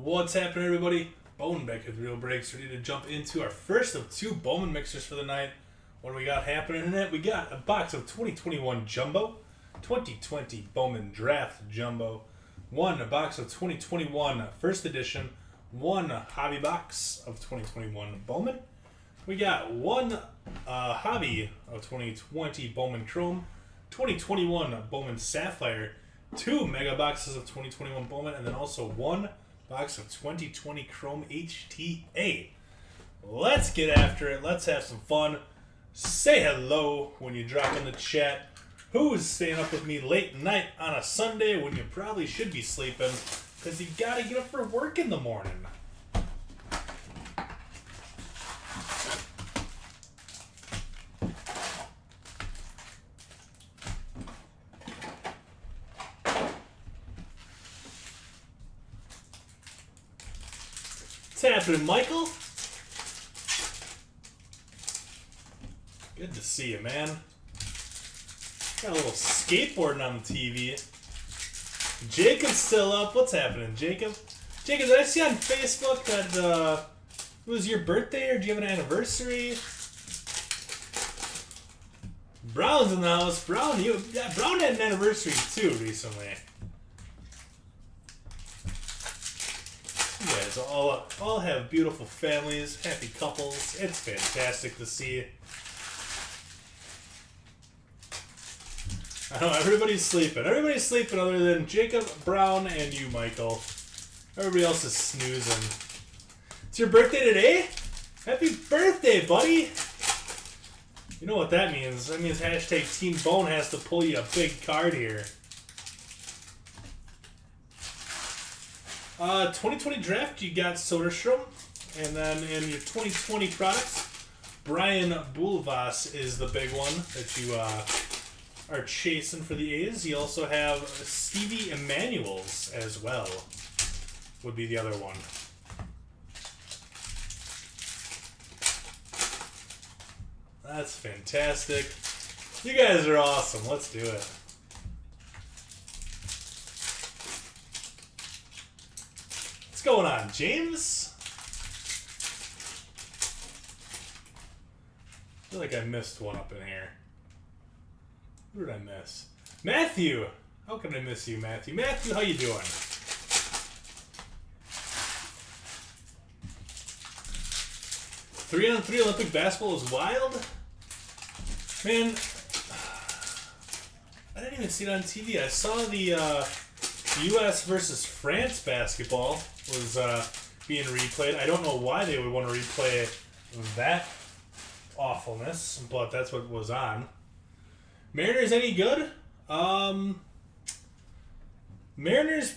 What's happening, everybody? Bowman back with Real Breaks, ready to jump into our first of two Bowman mixers for the night. What do we got happening in it? We got a box of 2021 Jumbo, 2020 Bowman Draft Jumbo, a box of 2021 First Edition, one hobby box of 2021 Bowman. We got one hobby of 2020 Bowman Chrome, 2021 Bowman Sapphire, two mega boxes of 2021 Bowman, and then also one box of 2020 Chrome HTA. Let's get after it. Let's have some fun. Say hello when you drop in the chat. Who's staying up with me late night on a Sunday when you probably should be sleeping because you gotta get up for work in the morning? What's happening, Michael? Good to see you, man. Got a little skateboarding on the TV. Jacob's still up. What's happening, Jacob? Jacob, did I see on Facebook that it was your birthday, or do you have an anniversary? Brown's in the house. Brown had an anniversary too recently. You guys all have beautiful families, happy couples. It's fantastic to see. I know everybody's sleeping. Everybody's sleeping other than Jacob, Brown, and you, Michael. Everybody else is snoozing. It's your birthday today? Happy birthday, buddy! You know what that means. That means hashtag Team Bone has to pull you a big card here. 2020 draft, you got Soderstrom. And then in your 2020 products, Brian Boulvas is the big one that you are chasing for the A's. You also have Stevie Emanuels as well, would be the other one. That's fantastic. You guys are awesome. Let's do it. What's going on, James? I feel like I missed one up in here. Who did I miss? Matthew! How can I miss you, Matthew? Matthew, how you doing? Three-on-three Olympic basketball is wild? Man, I didn't even see it on TV. I saw the U.S. versus France basketball was being replayed. I don't know why they would want to replay that awfulness, but that's what was on. Mariners any good? Mariners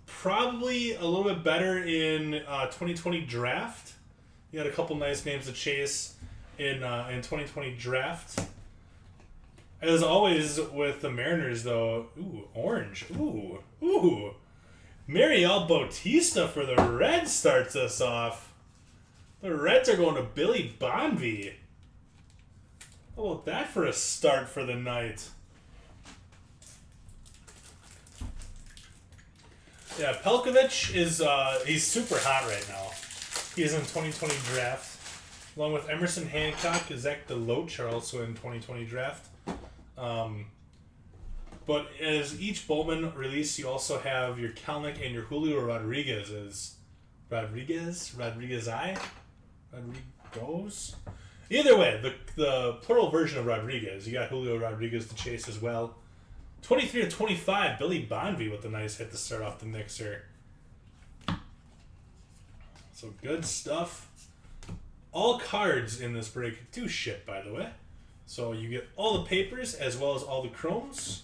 probably a little bit better in 2020 draft. You had a couple nice names to chase in 2020 draft. As always with the Mariners, though, ooh, orange, ooh. Mariel Bautista for the Reds starts us off. The Reds are going to Billy Bonvie. How about that for a start for the night? Yeah, Pelkovich is he's super hot right now. He's in 2020 draft. Along with Emerson Hancock and Zach DeLoach are also in 2020 draft. But as each Bowman release, you also have your Kelnick and your Julio Rodriguez. Rodriguez? Either way, the plural version of Rodriguez. You got Julio Rodriguez to chase as well. 23-25, Billy Bonvie with a nice hit to start off the mixer. So good stuff. All cards in this break do ship, by the way. So you get all the papers as well as all the chromes.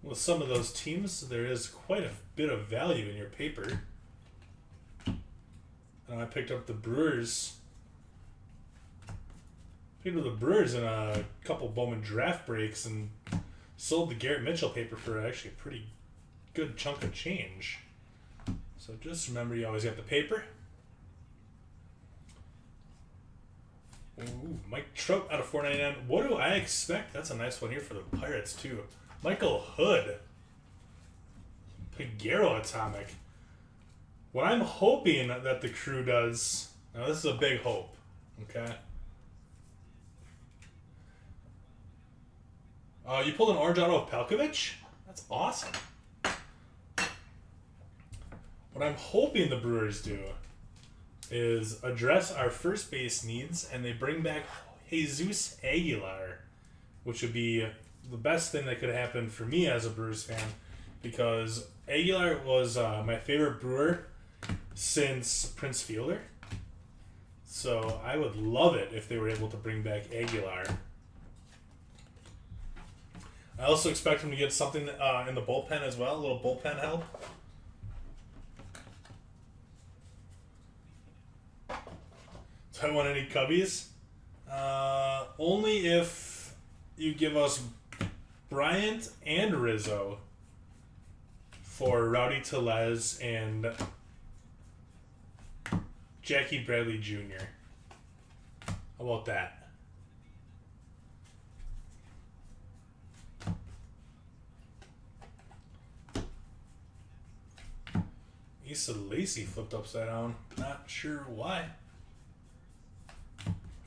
With some of those teams, there is quite a bit of value in your paper. I picked up the Brewers. Picked up the Brewers in a couple Bowman draft breaks and sold the Garrett Mitchell paper for actually a pretty good chunk of change. So just remember, you always got the paper. Ooh, Mike Trout out of $4.99. What do I expect? That's a nice one here for the Pirates, too. Michael Hood. Piguero Atomic. What I'm hoping that the crew does... Now, this is a big hope. Okay? You pulled an orange auto of Pelkovich? That's awesome. What I'm hoping the Brewers do is address our first base needs, and they bring back Jesus Aguilar, which would be the best thing that could happen for me as a Brewers fan, because Aguilar was my favorite Brewer since Prince Fielder. So I would love it if they were able to bring back Aguilar. I also expect him to get something in the bullpen as well, a little bullpen help. Do I want any Cubbies? Only if you give us Bryant and Rizzo for Rowdy Tellez and Jackie Bradley Jr. How about that? Asa Lacy flipped upside down. Not sure why.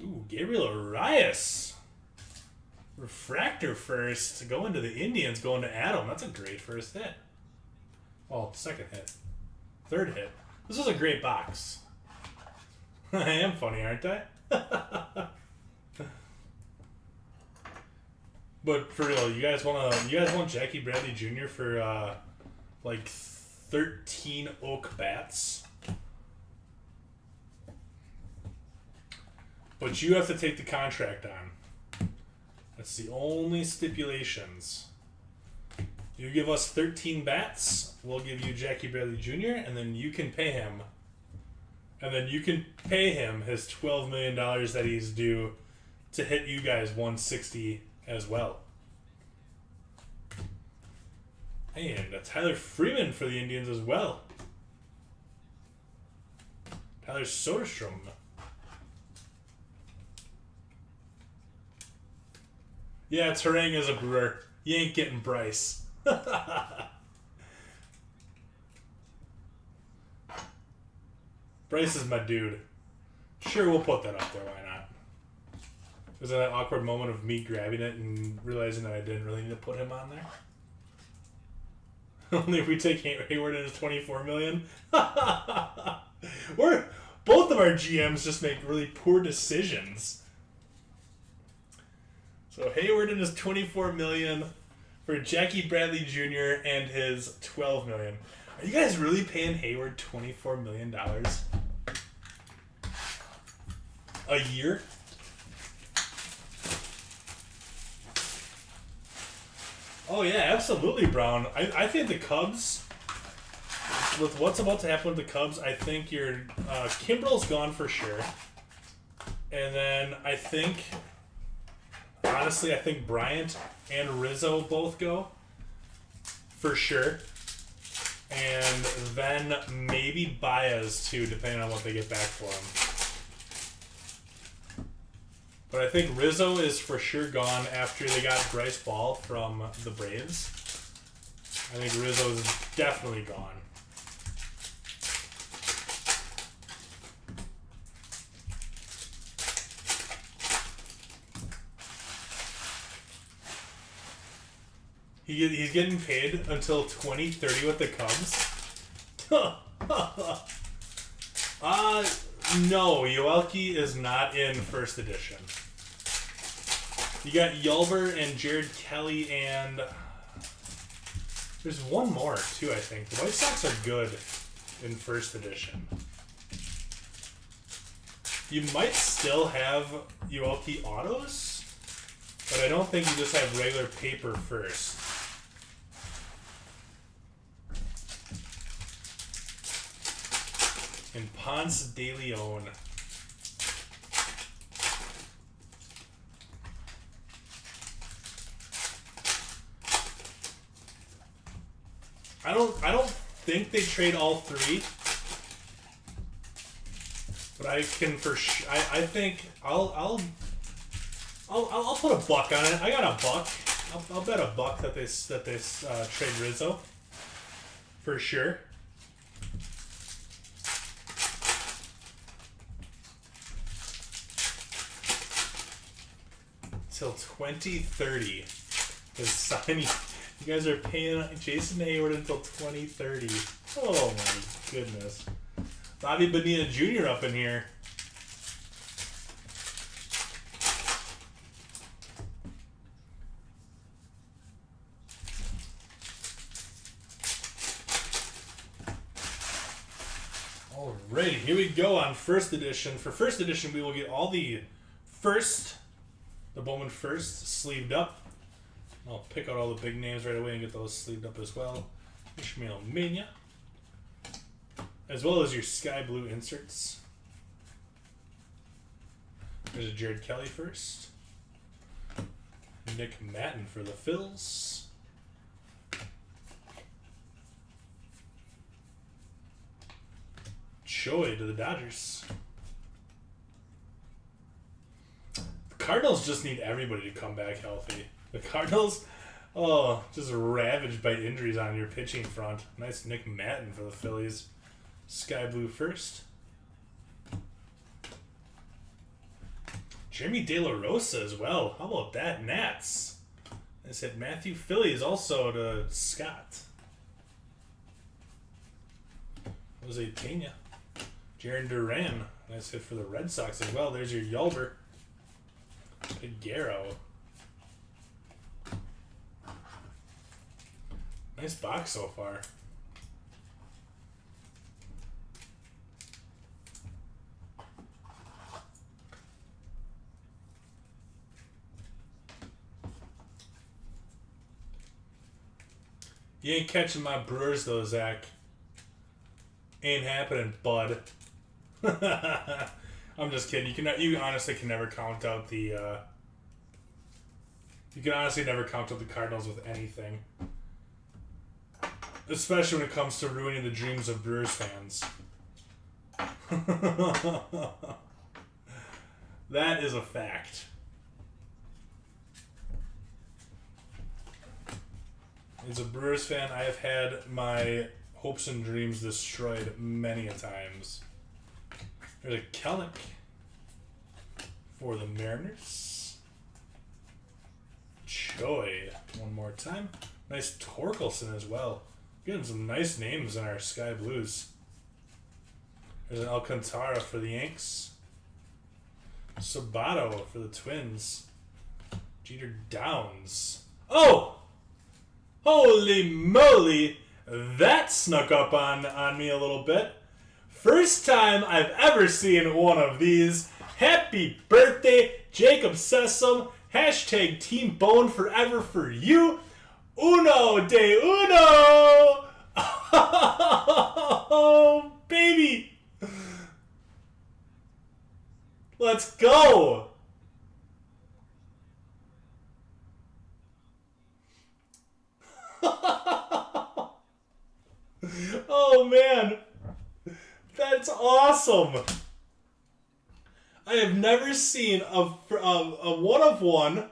Ooh, Gabriel Arias. Refractor first. Going to the Indians, going to Adam. That's a great first hit. Well, second hit. Third hit. This was a great box. I am funny, aren't I? But for real, you guys want Jackie Bradley Jr. for like 13 oak bats? But you have to take the contract on. That's the only stipulations. You give us 13 bats, we'll give you Jackie Bradley Jr., and then you can pay him. And then you can pay him his $12 million that he's due to hit you guys 160 as well. And Tyler Freeman for the Indians as well. Tyler Soderstrom. Yeah, Terang is a Brewer. You ain't getting Bryce. Bryce is my dude. Sure, we'll put that up there. Why not? Was that an awkward moment of me grabbing it and realizing that I didn't really need to put him on there? Only if we take Hayward and his $24 million. Both of our GMs just make really poor decisions. So Hayward and his $24 million for Jackie Bradley Jr. and his $12 million. Are you guys really paying Hayward $24 million a year? Oh yeah, absolutely, Brown. I think the Cubs, with what's about to happen with the Cubs, I think your Kimbrel's gone for sure. And then I think, honestly, I think Bryant and Rizzo both go for sure. And then maybe Baez too, depending on what they get back for him. But I think Rizzo is for sure gone after they got Bryce Ball from the Braves. I think Rizzo is definitely gone. He's getting paid until 2030 with the Cubs. No, Yoelki is not in first edition. You got Yulber and Jared Kelly, and there's one more too, I think. The White Sox are good in first edition. You might still have Yoelki autos, but I don't think you just have regular paper first. And Ponce de Leon. I don't think they trade all three, but I can for sure. I think I'll put a buck on it. I got a buck. I'll bet a buck that they trade Rizzo for sure. till 2030. Because signing, you guys are paying Jason Hayward until 2030. Oh my goodness. Bobby Bonilla Jr. up in here. Alright, here we go on first edition. For first edition, we will get all the Bowman first sleeved up. I'll pick out all the big names right away and get those sleeved up as well. Ishmael Mania. As well as your sky blue inserts. There's a Jared Kelly first. Nick Matten for the Phils. Choi to the Dodgers. The Cardinals just need everybody to come back healthy. The Cardinals, just ravaged by injuries on your pitching front. Nice Nick Matten for the Phillies. Sky blue first. Jeremy De La Rosa as well. How about that? Nats. I said Matthew Phillies also to Scott. Jose Pena. Jaron Duran. Nice hit for the Red Sox as well. There's your Yulber. Figueroa. Nice box so far. You ain't catching my Brewers though, Zach. Ain't happening, bud. I'm just kidding. You honestly can never count out the. You can honestly never count out the Cardinals with anything, especially when it comes to ruining the dreams of Brewers fans. That is a fact. As a Brewers fan, I have had my hopes and dreams destroyed many a times. There's a Kellick for the Mariners. Choi, one more time. Nice Torkelson as well. Getting some nice names in our Sky Blues. There's an Alcantara for the Yanks. Sabato for the Twins. Jeter Downs. Oh! Holy moly! That snuck up on me a little bit. First time I've ever seen one of these. Happy birthday, Jacob Sessom. Hashtag Team Bone forever for you. Uno de uno! Oh, baby! Let's go! Oh man, that's awesome. I have never seen a one of one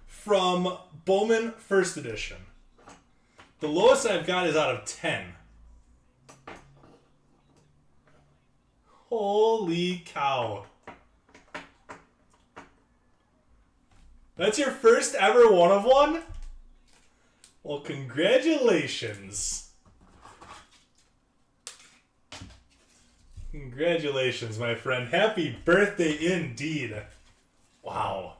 from Bowman First Edition. The lowest I've got is out of 10. Holy cow. That's your first ever one of one? Well, congratulations. Congratulations, my friend. Happy birthday indeed. Wow.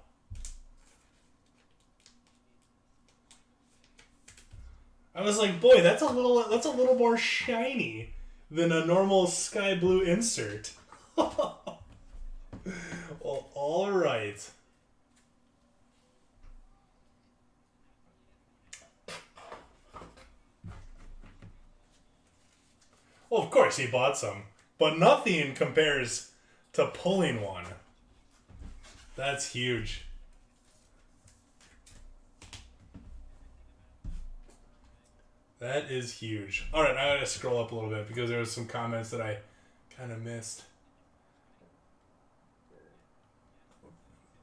I was like, boy, that's a little more shiny than a normal sky blue insert. Well, all right. Well, of course he bought some, but nothing compares to pulling one. That's huge. That is huge. All right, I gotta scroll up a little bit because there was some comments that I kind of missed.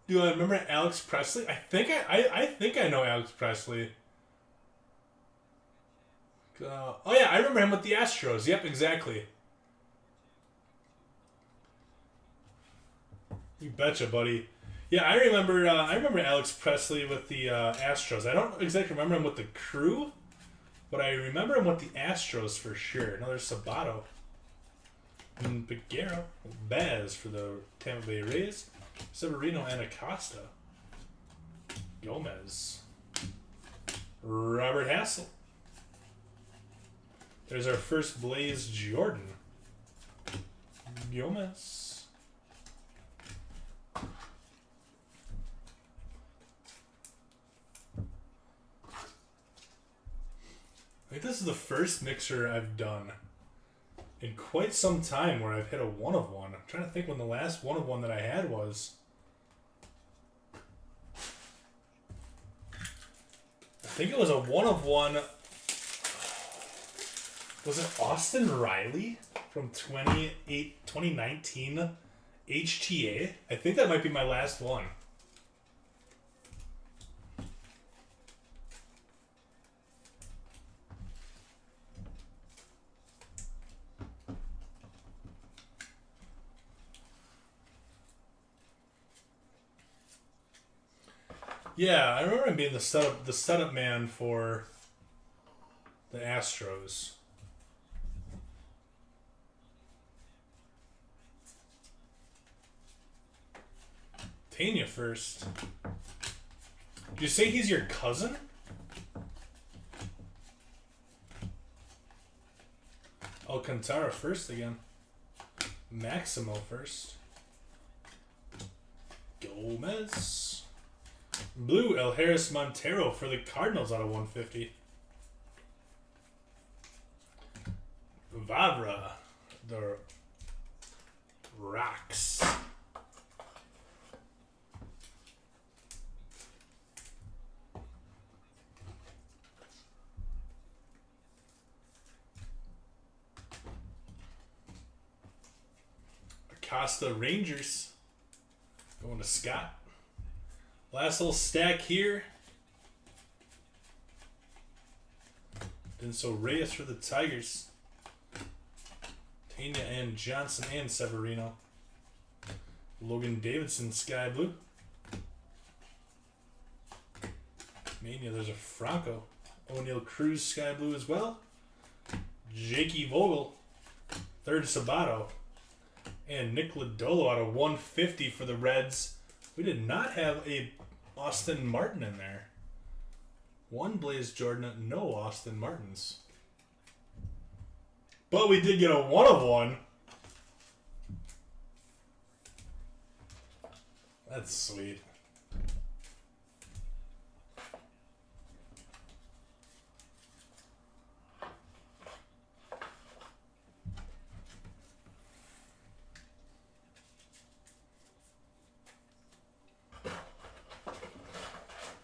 Do I remember Alex Presley? I think I know Alex Presley. Oh yeah, I remember him with the Astros. Yep, exactly. You betcha, buddy. Yeah, I remember. I remember Alex Presley with the Astros. I don't exactly remember him with the Crew, but I remember him with the Astros for sure. Another Sabato. And Piguero, Baz for the Tampa Bay Rays, Severino and Acosta, Gomez, Robert Hassel. There's our first Blaze Jordan, Gomez. I think this is the first mixer I've done in quite some time where I've hit a 1 of 1. I'm trying to think when the last 1 of 1 that I had was. I think it was a 1 of 1. Was it Austin Riley from 2019 HTA? I think that might be my last one. Yeah, I remember him being the setup man for the Astros. Tanya first. Did you say he's your cousin? Alcantara first again. Maximo first. Gomez. Blue, El Harris Montero for the Cardinals out of 150. Vavra, the Rocks. Acosta Rangers. Going to Scott. Last little stack here. Denso Reyes for the Tigers. Tanya and Johnson and Severino. Logan Davidson, Sky Blue. Mania, there's a Franco. O'Neal Cruz, Sky Blue as well. Jakey Vogel. Third Sabato. And Nick Lodolo out of 150 for the Reds. We did not have a Austin Martin in there. One Blaze Jordan, no Austin Martins. But we did get a 1 of 1. That's sweet.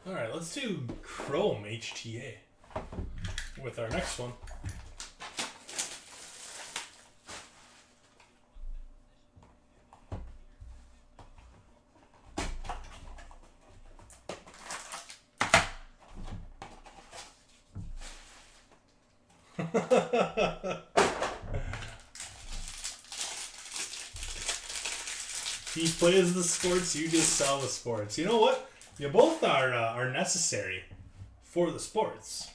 Alright, let's do Chrome HTA with our next one. He plays the sports, you just sell the sports. You know what? You both are necessary for the sports.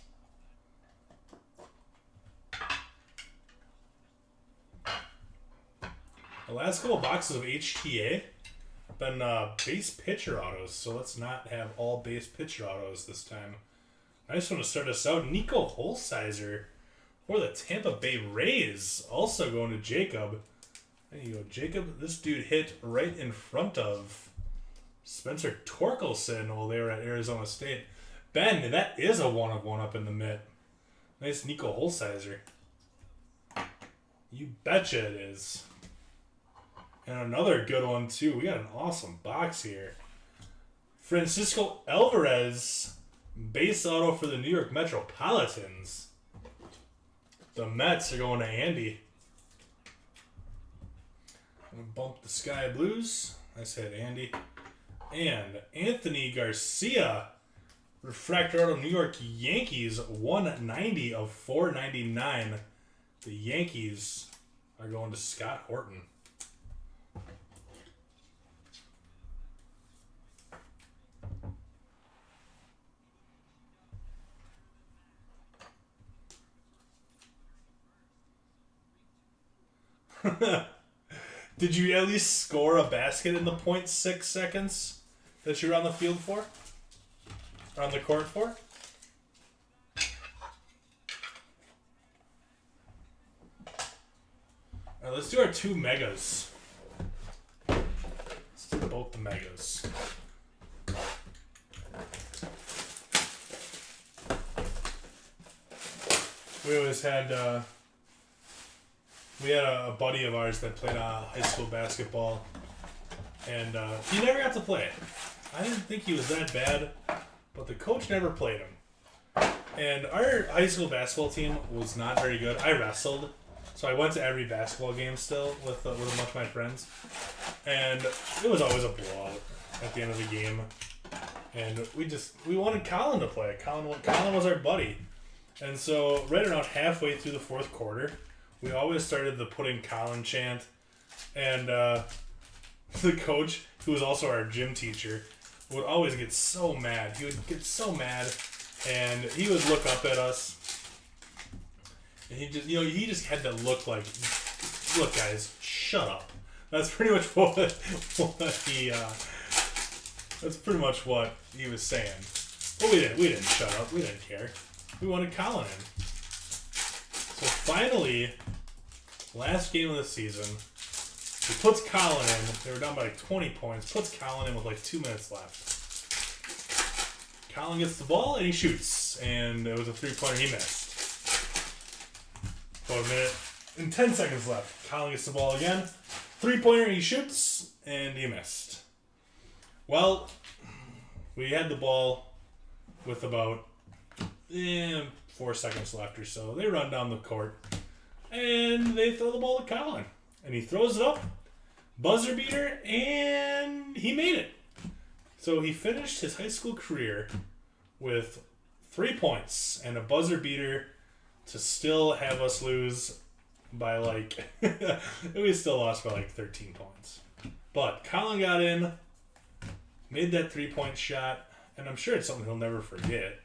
The last couple boxes of HTA have been base pitcher autos, so let's not have all base pitcher autos this time. Nice one to start us out. Nico Holsizer for the Tampa Bay Rays, also going to Jacob. There you go, Jacob. This dude hit right in front of Spencer Torkelson while they were at Arizona State. Ben, that is a 1 of 1 up in the mid. Nice Nico Holsizer. You betcha it is. And another good one, too. We got an awesome box here. Francisco Alvarez, base auto for the New York Metropolitans. The Mets are going to Andy. I'm going to bump the Sky Blues. I said Andy. And Anthony Garcia, refractor auto New York Yankees, 190 of 499. The Yankees are going to Scott Horton. Did you at least score a basket in the .6 seconds that you were on the field for? Or on the court for? Alright, let's do our 2 megas. Let's do both the megas. We always had, we had a buddy of ours that played high school basketball, and he never got to play. I didn't think he was that bad, but the coach never played him. And our high school basketball team was not very good. I wrestled, so I went to every basketball game still with a bunch of my friends, and it was always a blowout at the end of the game. And we wanted Colin to play. Colin was our buddy. And so right around halfway through the fourth quarter, we always started the putting Colin chant. And the coach, who was also our gym teacher, would always get so mad. He would get so mad, and he would look up at us. And he just had that look like, look guys, shut up. That's pretty much what he was saying. But we didn't shut up. We didn't care. We wanted Colin in. So finally, last game of the season, he puts Colin in. They were down by like 20 points. Puts Colin in with like 2 minutes left. Colin gets the ball and he shoots. And it was a 3-pointer he missed. About a minute and 10 seconds left. Colin gets the ball again. 3-pointer, he shoots, and he missed. Well, we had the ball with about 4 seconds left or so. They run down the court, and they throw the ball to Colin. And he throws it up, buzzer beater, and he made it. So he finished his high school career with 3 points and a buzzer beater to still have us lose by like... we still lost by like 13 points. But Colin got in, made that 3-point shot, and I'm sure it's something he'll never forget.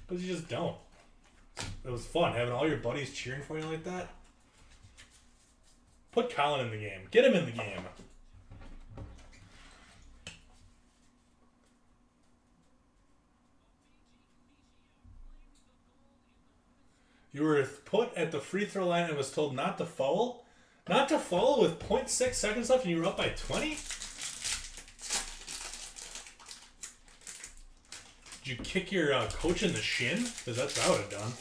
Because you just don't. It was fun having all your buddies cheering for you like that. Put Colin in the game. Get him in the game. You were put at the free throw line and was told not to foul? Not to foul with 0.6 seconds left and you were up by 20? Did you kick your coach in the shin? Because that's what I would have done.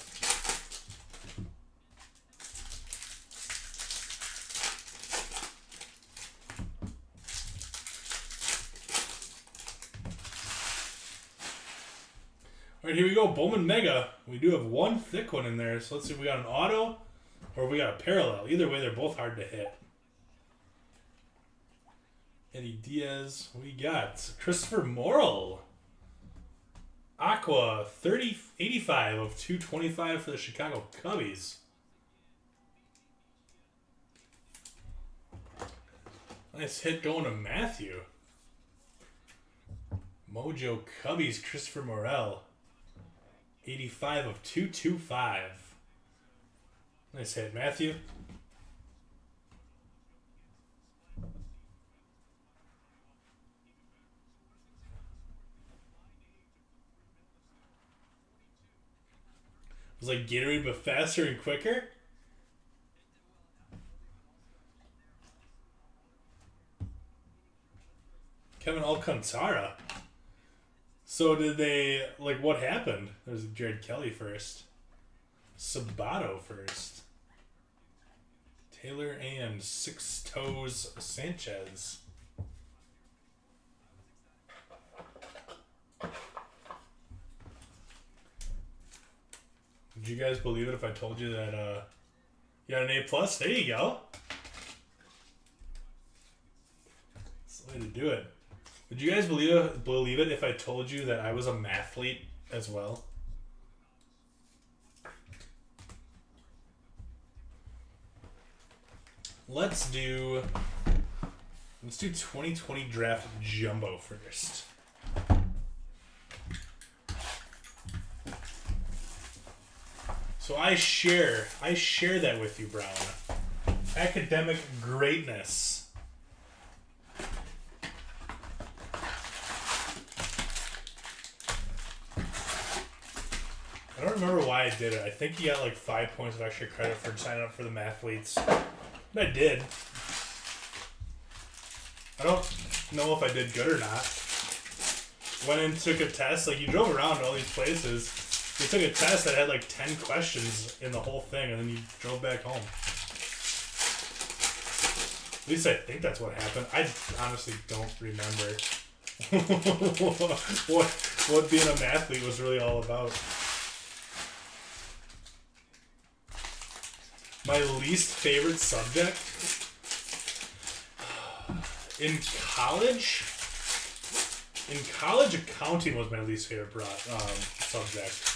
All right, here we go. Bowman Mega. We do have one thick one in there. So let's see if we got an auto or we got a parallel. Either way, they're both hard to hit. Eddie Diaz. We got Christopher Morrill. Aqua, 85 of 225 for the Chicago Cubbies. Nice hit going to Matthew. Mojo Cubbies, Christopher Morrill. 85 of 225. Nice hit, Matthew. It was like Gatorade, but faster and quicker. Kevin Alcantara. So did they, like, what happened? There's Jared Kelly first. Sabato first. Taylor and Six Toes Sanchez. Would you guys believe it if I told you that you got an A+? There you go. That's the way to do it. Would you guys believe it if I told you that I was a mathlete as well? Let's do 2020 draft jumbo first. So I share that with you, Brown. Academic greatness. I don't remember why I did it. I think you got like 5 points of extra credit for signing up for the Mathletes. I did. I don't know if I did good or not. Went and took a test. Like, you drove around to all these places. You took a test that had like 10 questions in the whole thing, and then you drove back home. At least I think that's what happened. I honestly don't remember what being a mathlete was really all about. My least favorite subject in college. In college, accounting was my least favorite subject.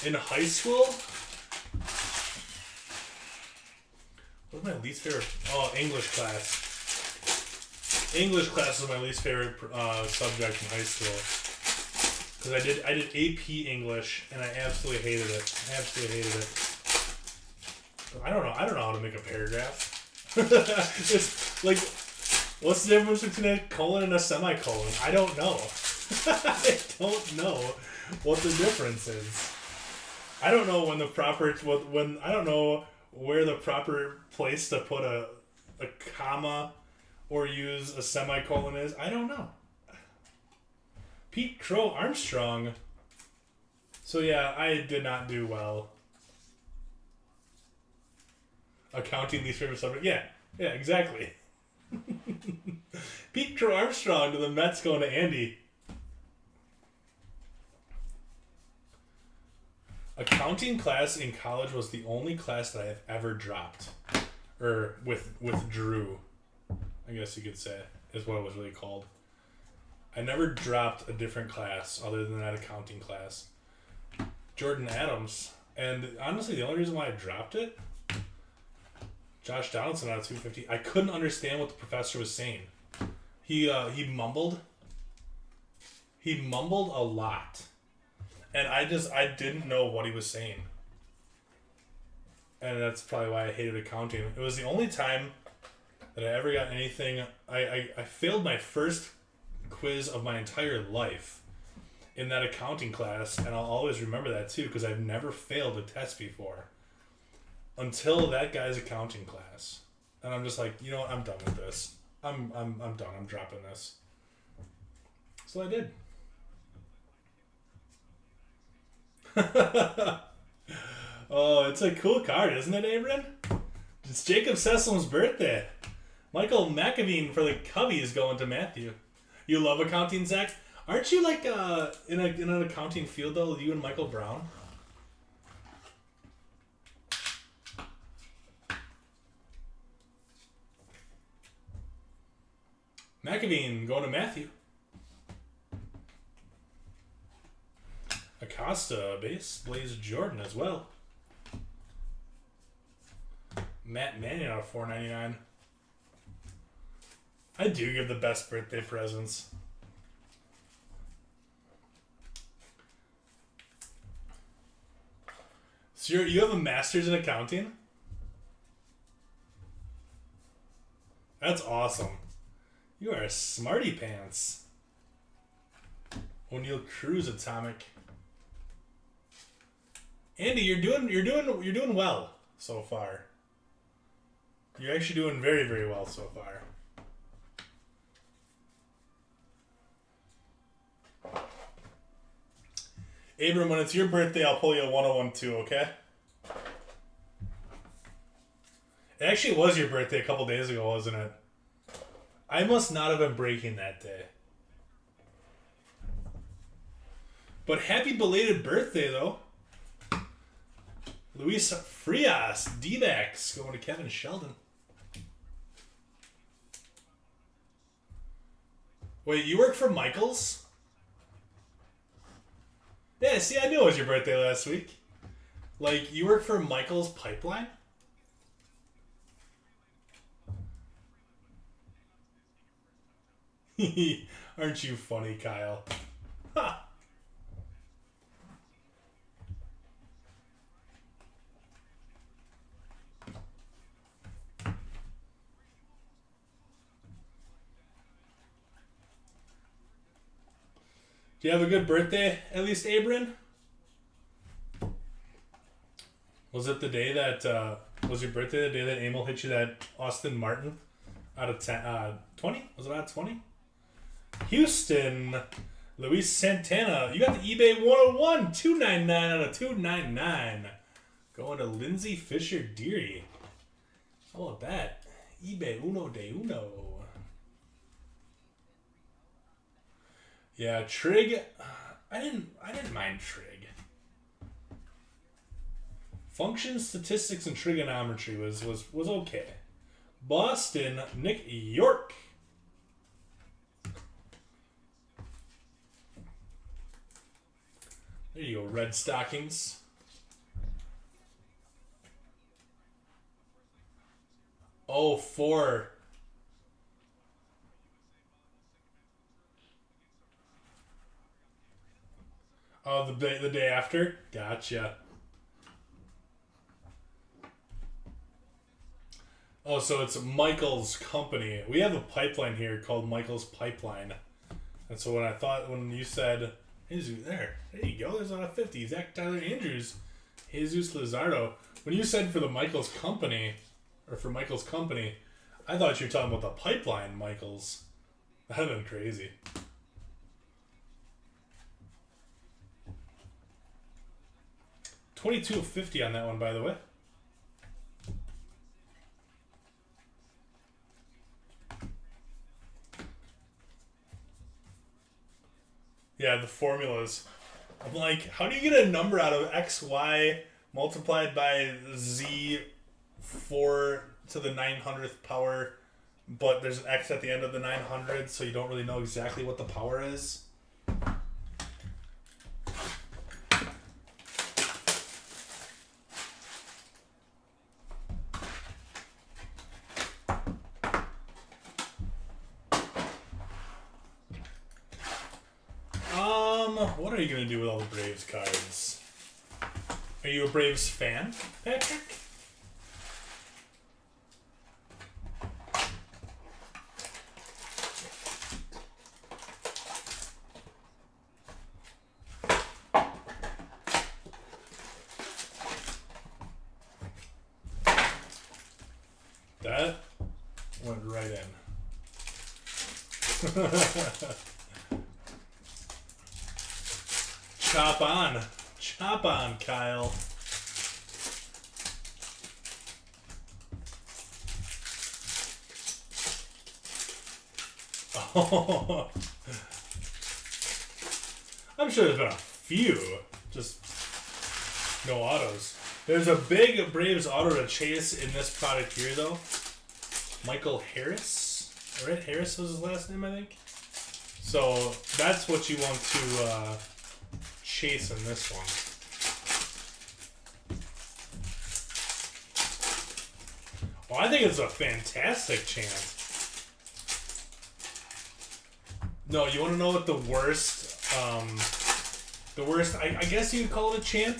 In high school, what was my least favorite? Oh, English class. English class was my least favorite subject in high school because I did AP English and I absolutely hated it. I don't know how to make a paragraph. It's like, what's the difference between a colon and a semicolon? I don't know. I don't know what the difference is. I don't know when I don't know where the proper place to put a comma or use a semicolon is. I don't know. Pete Crow Armstrong. So yeah, I did not do well. Accounting least favorite subject. Yeah, exactly. Pete Crow Armstrong to the Mets going to Andy. Accounting class in college was the only class that I have ever dropped. Or withdrew, I guess you could say, is what it was really called. I never dropped a different class other than that accounting class. Jordan Adams. And honestly, the only reason why I dropped it, Josh Donaldson out of 250. I couldn't understand what the professor was saying. He mumbled. He mumbled a lot. And I didn't know what he was saying. And that's probably why I hated accounting. It was the only time that I ever got anything. I failed my first quiz of my entire life in that accounting class, and I'll always remember that too because I've never failed a test before. Until that guy's accounting class. And I'm just like, you know what, I'm done with this. I'm done. I'm dropping this. So I did. Oh, it's a cool card, isn't it, Abram? It's Jacob Sesselm's birthday. Michael McAveen for the Cubbies going to Matthew. You love accounting, Zach? Aren't you like in an accounting field though, you and Michael Brown? McAveen going to Matthew. Acosta base, Blaze Jordan as well. Matt Mannion out of $4.99. I do give the best birthday presents. So you have a master's in accounting? That's awesome. You are a smarty pants. O'Neal Cruz Atomic. Andy, you're doing well so far. You're actually doing very, very well so far. Abram, when it's your birthday, I'll pull you a 1012, okay? It actually was your birthday a couple days ago, wasn't it? I must not have been breaking that day. But happy belated birthday, though. Luis Frias, D-backs, going to Kevin Sheldon. Wait, you work for Michaels? Yeah, see, I knew it was your birthday last week. Like, you work for Michaels Pipeline? Aren't you funny, Kyle? Ha! Do you have a good birthday, at least, Abram? Was it the day that, was your birthday the day that Emil hit you that Austin Martin out of 20? Was it out of 20? Houston, Luis Santana. You got the eBay 101, 299 out of 299. Going to Lindsay Fisher Deary. How about that? eBay uno de uno. Yeah, Trig. I didn't mind Trig. Function, statistics, and trigonometry was okay. Boston, Nick York. There you go, Red Stockings. Oh, 4. Oh, the day after? Gotcha. Oh, so it's Michael's company. We have a pipeline here called Michael's Pipeline. And so when you said, there you go, there's a lot of 50. Zach Tyler Andrews, Jesus Luzardo. When you said for Michael's company, I thought you were talking about the pipeline, Michael's. That'd have been crazy. $22 of 50 on that one, by the way. Yeah, the formulas. I'm like, how do you get a number out of XY multiplied by Z 4 to the 900th power, but there's an X at the end of the 900, so you don't really know exactly what the power is? What are you going to do with all the Braves cards? Are you a Braves fan, Patrick? That went right in. Chop on. Chop on, Kyle. Oh. I'm sure there's been a few. Just no autos. There's a big Braves auto to chase in this product here, though. Michael Harris. Right? Harris was his last name, I think. So that's what you want to chase in this one. Well, I think it's a fantastic chant. No, you want to know what the worst, I guess you could call it a chant?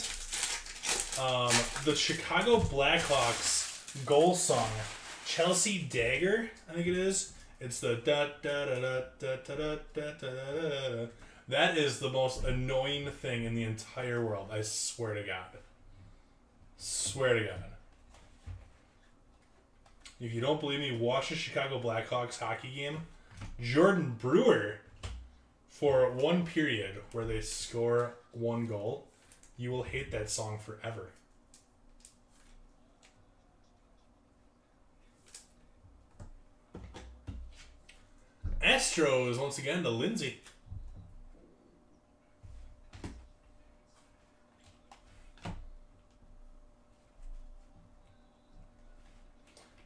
The Chicago Blackhawks goal song, Chelsea Dagger, I think it is. It's the da da da da da da da da da. That is the most annoying thing in the entire world. I swear to God. Swear to God. If you don't believe me, watch the Chicago Blackhawks hockey game. Jordan Brewer, for one period where they score one goal, you will hate that song forever. Astros, once again, to Lindsay.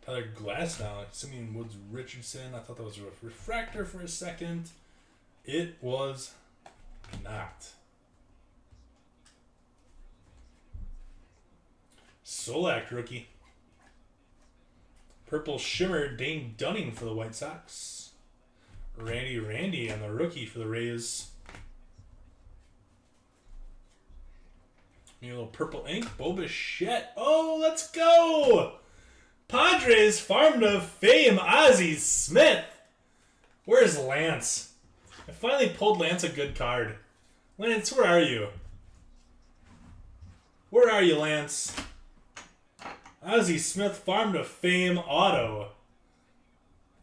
Tyler Glasnow, Simeon Woods Richardson. I thought that was a refractor for a second. It was not. Solak rookie. Purple Shimmer, Dane Dunning for the White Sox. Randy on the rookie for the Rays. Maybe a little purple ink. Bo Bichette. Oh, let's go! Padres farm to fame, Ozzie Smith. Where's Lance? I finally pulled Lance a good card. Lance, where are you? Where are you, Lance? Ozzie Smith Farm to Fame auto.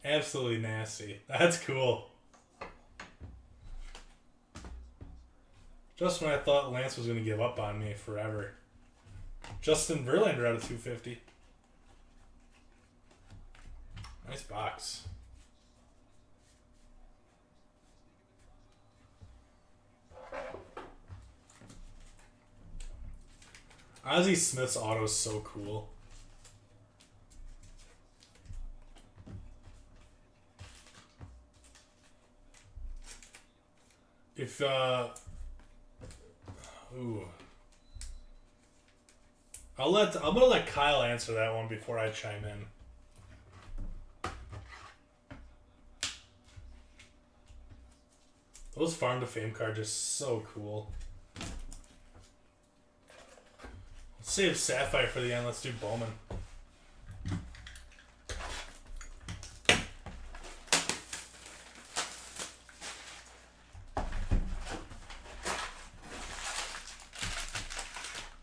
Absolutely nasty. That's cool. Just when I thought Lance was going to give up on me forever. Justin Verlander out of 250. Nice box. Ozzie Smith's auto is so cool. If, ooh. I'm gonna let Kyle answer that one before I chime in. Those Farm to Fame cards are so cool. Let's save Sapphire for the end. Let's do Bowman.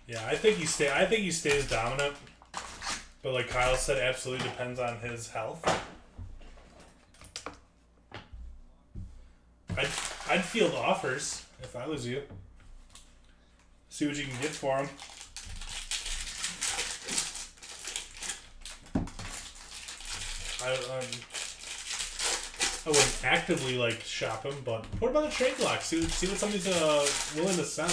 Yeah, I think he stays dominant. But like Kyle said, absolutely depends on his health. I'd field offers if I was you. See what you can get for him. I wouldn't actively like shop him, but what about a trade block? See what somebody's willing to sell.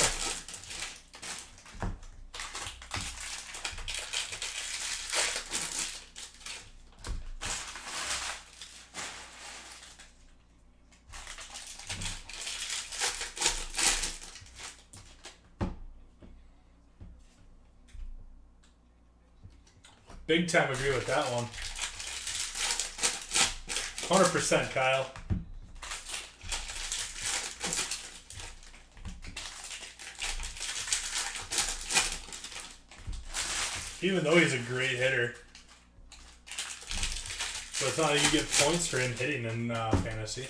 Big time agree with that one. 100%, Kyle. Even though he's a great hitter. So it's not like you get points for him hitting in fantasy.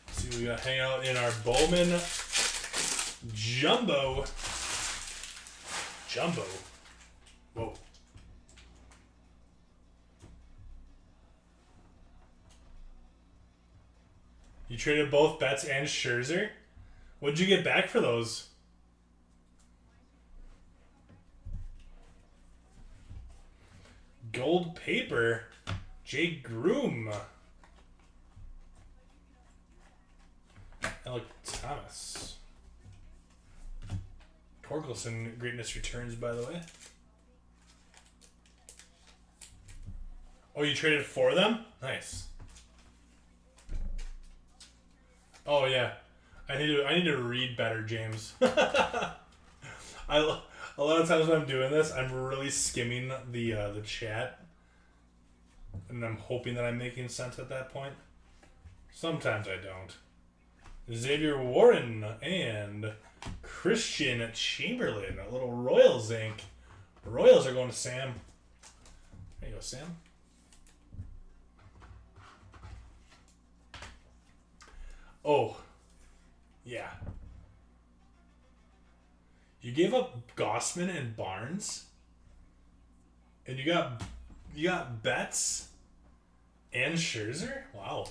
Let's see what we got hanging out in our Bowman Jumbo. Whoa. You traded both Betts and Scherzer? What'd you get back for those? Gold paper. Jake Groom. Alec Thomas. Torkelson greatness returns, by the way. Oh, you traded for them? Nice. Oh yeah, I need to read better, James. A lot of times when I'm doing this, I'm really skimming the chat, and I'm hoping that I'm making sense at that point. Sometimes I don't. Xavier Warren and Christian Chamberlain, a little Royals ink. Royals are going to Sam. There you go, Sam. Oh, yeah. You gave up Gossman and Barnes, and you got Betts and Scherzer. Wow.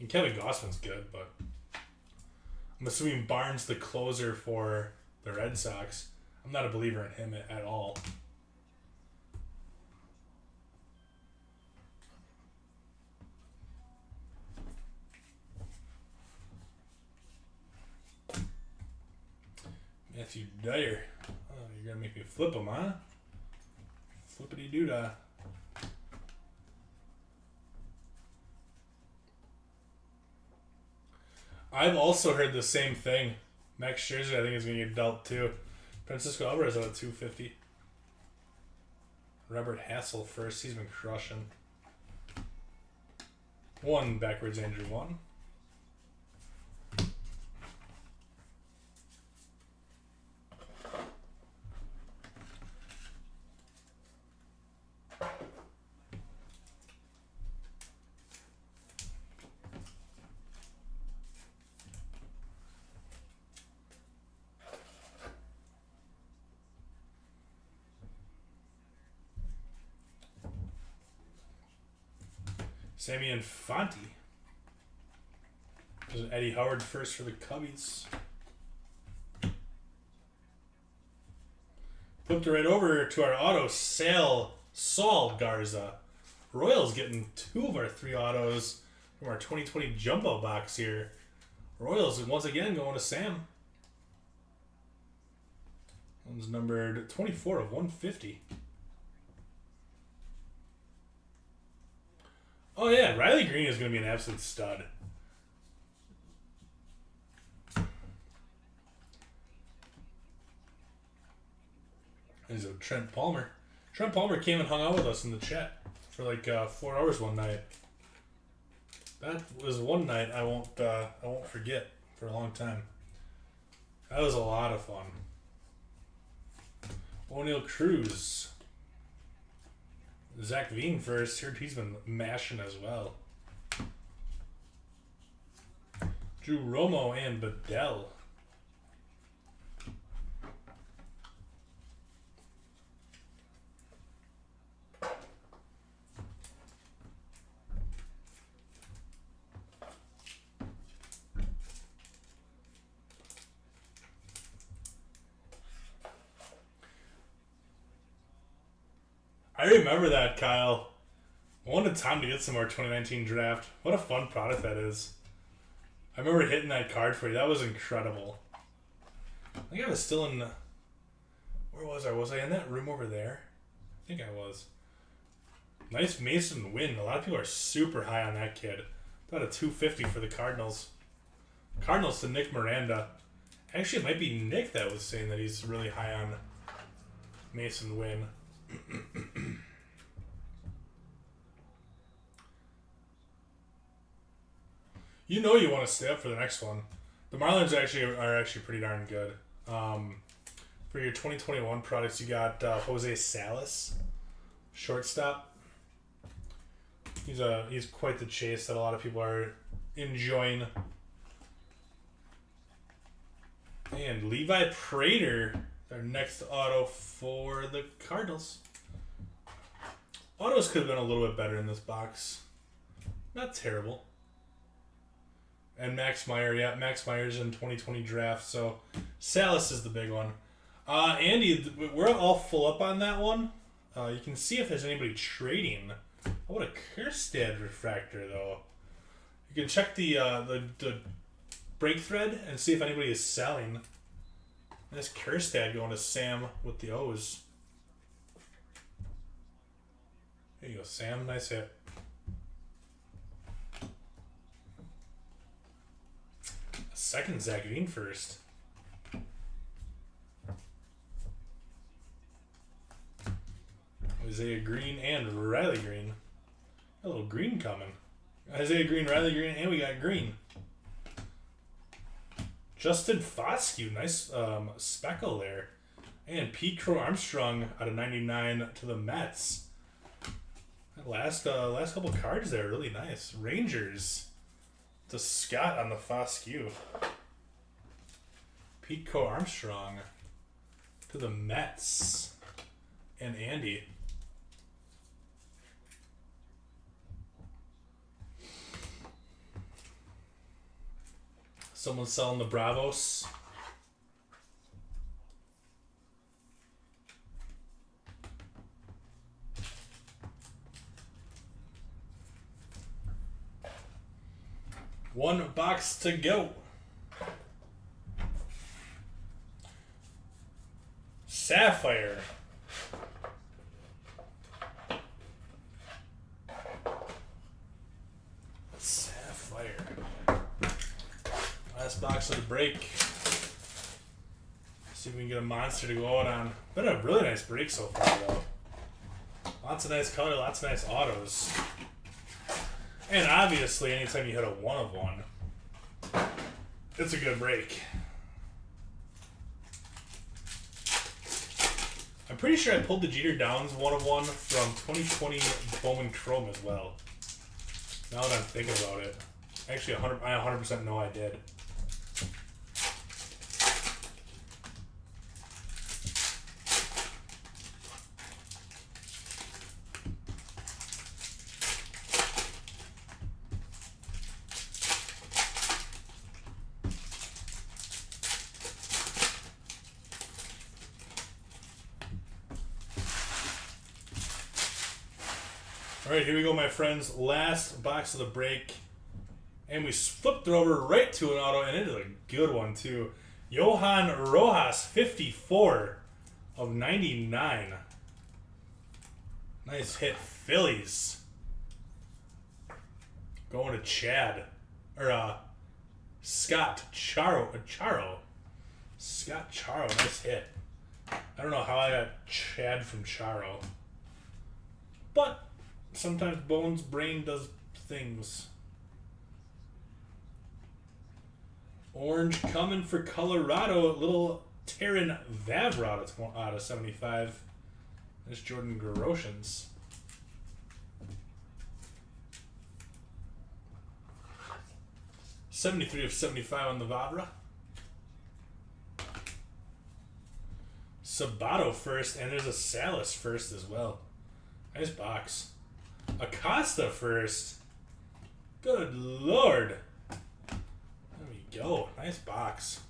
And Kevin Gossman's good, but I'm assuming Barnes the closer for the Red Sox. I'm not a believer in him at all. Matthew Dyer. Oh, you're gonna make me flip him, huh? Flippity doodah. I've also heard the same thing. Max Scherzer, I think, is going to get dealt too. Francisco Alvarez out of 250. Robert Hassel first. He's been crushing. One backwards, Andrew. One. Sammy and Fonte. There's an Eddie Howard first for the Cubbies. Flipped it right over to our auto, Saul Garza. Royals getting 2 of our 3 autos from our 2020 Jumbo box here. Royals once again going to Sam. One's numbered 24 of 150. Oh yeah, Riley Green is going to be an absolute stud. There's a Trent Palmer. Trent Palmer came and hung out with us in the chat for like 4 hours one night. That was one night I won't forget for a long time. That was a lot of fun. O'Neal Cruz. Zach Veen first. Heard he's been mashing as well. Drew Romo and Bedell. I remember that, Kyle. I wanted time to get some more 2019 draft. What a fun product that is. I remember hitting that card for you. That was incredible. I think I was still in... Where was I? Was I in that room over there? I think I was. Nice Mason Wynn. A lot of people are super high on that kid. About a 250 for the Cardinals. Cardinals to Nick Miranda. Actually, it might be Nick that was saying that he's really high on Mason Wynn. You know you want to stay up for the next one. The Marlins are actually pretty darn good. For your 2021 products, you got Jose Salas, shortstop. He's quite the chase that a lot of people are enjoying. And Levi Prater, our next auto for the Cardinals. Autos could have been a little bit better in this box. Not terrible. And Max Meyer, yeah, Max Meyer's in 2020 draft, so Salas is the big one. Andy, we're all full up on that one. You can see if there's anybody trading. Oh, what a Kjerstad refractor, though. You can check the break thread and see if anybody is selling. Nice Kjerstad going to Sam with the O's. There you go, Sam. Nice hit. Second Zach Veen first. Isaiah Green and Riley Green. A little green coming. Isaiah Green, Riley Green, and we got green. Justin Foscue, nice speckle there. And Pete Crow Armstrong out of 99 to the Mets. That last couple cards there, really nice. Rangers to Scott on the Foscue. Pete Crow Armstrong to the Mets. And Andy. Someone's selling the Bravos. One box to go. Sapphire. Sapphire. Last box of the break. See if we can get a monster to go out on. Been a really nice break so far, though. Lots of nice color, lots of nice autos. And obviously, anytime you hit a 1 of 1, it's a good break. I'm pretty sure I pulled the Jeter Downs 1 of 1 from 2020 Bowman Chrome as well. Now that I'm thinking about it. Actually, I 100% know I did. All right, here we go, my friends. Last box of the break. And we flipped it over right to an auto, and it is a good one, too. Johan Rojas, 54 of 99. Nice hit, Phillies. Going to Chad. Or, Scott Charo. Scott Charo, nice hit. I don't know how I got Chad from Charo. But sometimes Bone's brain does things. Orange coming for Colorado. Little Terran Vavra out of 75. There's Jordan Groshans. '73 of 75 on the Vavra. Sabato first, and there's a Salas first as well. Nice box. Acosta first. Good Lord. There we go. Nice box.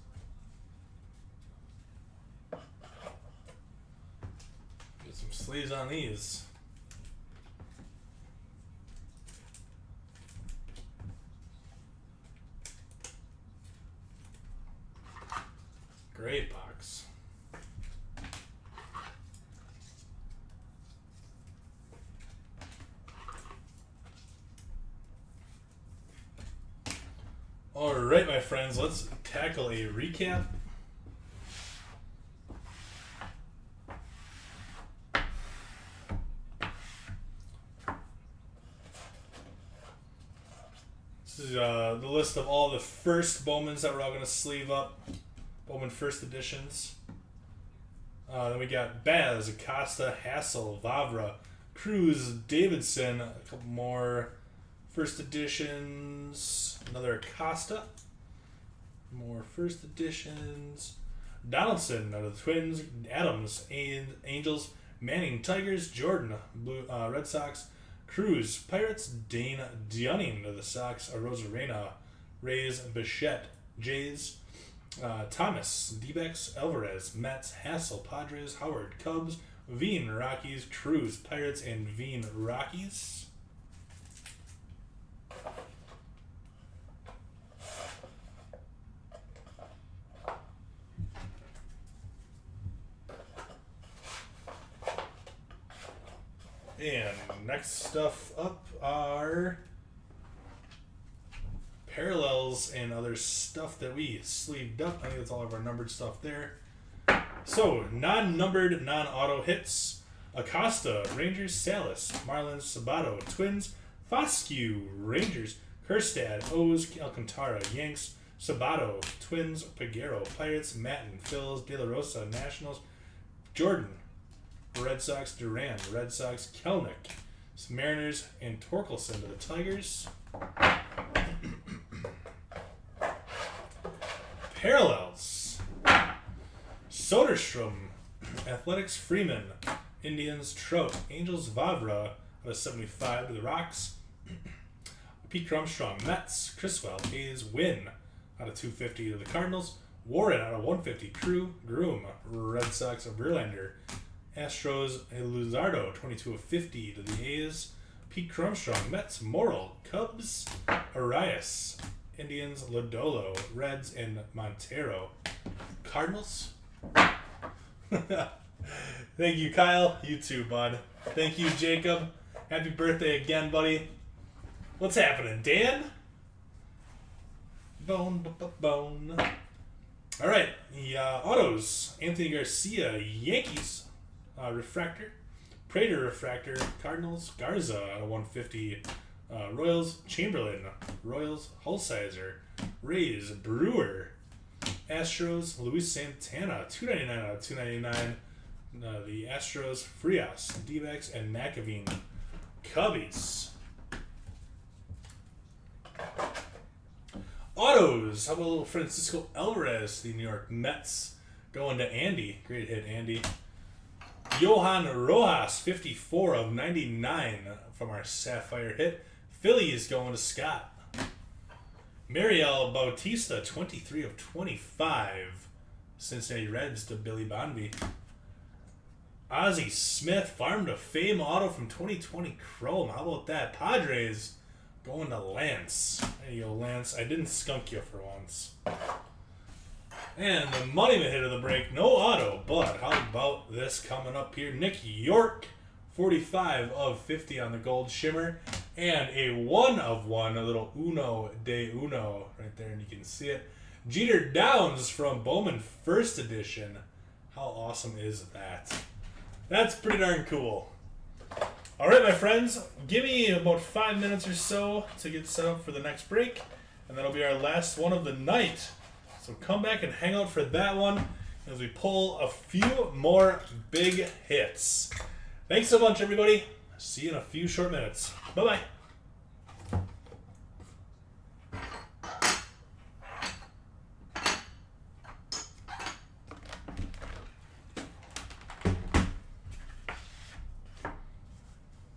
Get some sleeves on these. Great box. All right, my friends, let's tackle a recap. This is the list of all the first Bowmans that we're all going to sleeve up. Bowman first editions. Then we got Baz, Acosta, Hassel, Vavra, Cruz, Davidson, a couple more first editions. Another Acosta. More first editions. Donaldson out of the Twins, Adams, Angels, Manning, Tigers, Jordan, Red Sox, Cruz, Pirates, Dane Dunning of the Sox, Rosarena, Rays, Bichette, Jays, Thomas, D-backs, Alvarez, Mets, Hassel, Padres, Howard, Cubs, Veen, Rockies, Cruz, Pirates, and Veen, Rockies. And next stuff up are parallels and other stuff that we sleeved up. I think that's all of our numbered stuff there. So, non-numbered, non-auto hits. Acosta, Rangers, Salas, Marlins, Sabato, Twins, Foscue, Rangers, Kerstad, O's, Alcantara, Yanks, Sabato, Twins, Piguero, Pirates, Matten, Phils, De La Rosa, Nationals, Jordan, Red Sox, Duran, Red Sox, Kelnick, Mariners, and Torkelson to the Tigers. Parallels. Soderstrom, Athletics, Freeman, Indians, Trout, Angels, Vavra out of 75 to the Rocks. Pete Armstrong, Mets, Criswell, Hayes, Wynn out of 250 to the Cardinals. Warren out of 150, Crew, Groom, Red Sox of Verlander. Astros, Luzardo, 22 of 50 to the A's. Pete Armstrong, Mets, Morrill, Cubs, Arias, Indians, Lodolo, Reds, and Montero. Cardinals. Thank you, Kyle. You too, bud. Thank you, Jacob. Happy birthday again, buddy. What's happening, Dan? Bone. All right, the autos. Anthony Garcia, Yankees. Refractor. Prater Refractor. Cardinals. Garza out of 150. Royals. Chamberlain. Royals. Hulsizer. Rays. Brewer. Astros. Luis Santana. 299 out of 299. The Astros. Frias. D-backs. And McAveen. Cubbies. Autos. How about a little Francisco Alvarez, the New York Mets, going to Andy. Great hit, Andy. Johan Rojas, 54 of 99 from our Sapphire hit. Phillies going to Scott. Mariel Bautista, 23 of 25. Cincinnati Reds to Billy Bonvy. Ozzie Smith, Farm to Fame auto from 2020 Chrome. How about that? Padres going to Lance. There you go, Lance. I didn't skunk you for once. And the money hit of the break, no auto, but how about this coming up here? Nick York, 45 of 50 on the gold shimmer, and a 1 of 1, a little uno de uno right there, and you can see it. Jeter Downs from Bowman First Edition. How awesome is that? That's pretty darn cool. All right, my friends, give me about 5 minutes or so to get set up for the next break, and that'll be our last one of the night. So come back and hang out for that one as we pull a few more big hits. Thanks so much, everybody. See you in a few short minutes. Bye-bye.